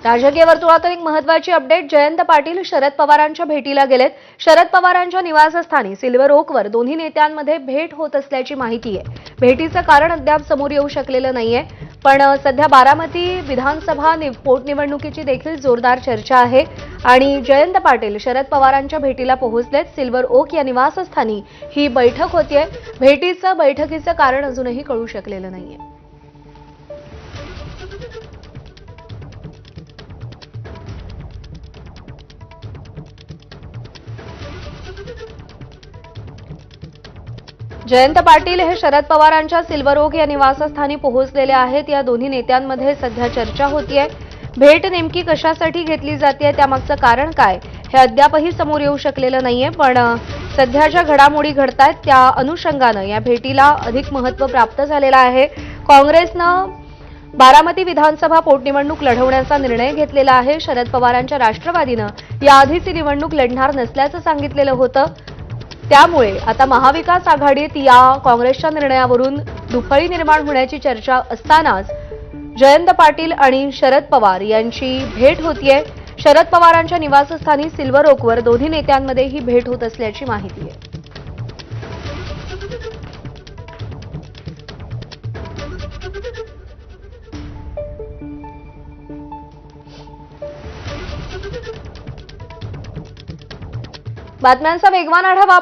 राजकीय वर्तुळातून एक महत्त्वाची अपडेट. जयंत पाटील शरद पवारांच्या भेटीला गेलेत. शरद पवारांच्या निवासस्थानी सिल्वर ओकवर दोन्ही नेत्यांमध्ये भेट होत असल्याची माहिती आहे. भेटीचं कारण अद्याप समोर येऊ शकलेलं नाहीये, पण सध्या बारामती विधानसभा पोटनिवडणुकीची देखील जोरदार चर्चा आहे आणि जयंत पाटील शरद पवारांच्या भेटीला पोहोचलेत. सिल्वर ओक या निवासस्थानी ही बैठक होतीये. बैठकीचं कारण अजूनही कळू शकलेलं नाहीये. जयंत पाटील हे शरद पवारांच्या सिल्वर ओक या निवासस्थानी पोहोचलेले आहेत. या दोन्ही नेत्यांमध्ये सध्या चर्चा होतीये. भेट नेमकी कशासाठी घेतली जाते, त्यामागचं कारण काय हे अद्यापही समोर येऊ शकलेलं नाहीये, पण सध्या ज्या घडामोडी घडतायत त्या अनुषंगानं या भेटीला अधिक महत्त्व प्राप्त झालेलं आहे. काँग्रेसनं बारामती विधानसभा पोटनिवडणूक लढवण्याचा निर्णय घेतलेला आहे. शरद पवारांच्या राष्ट्रवादीनं याआधीच ही निवडणूक लढणार नसल्याचं सांगितलेलं होतं. त्यामुळे आता महाविकास आघाडीत या काँग्रेसच्या निर्णयावरून दुफळी निर्माण होण्याची चर्चा असतानाच जयंत पाटील आणि शरद पवार यांची भेट होतीये. शरद पवारांच्या निवासस्थानी सिल्वर ओकवर दोन्ही नेत्यांमध्ये ही भेट होत असल्याची माहिती आहे. बातम्यांचा वेगवान आढावा आपण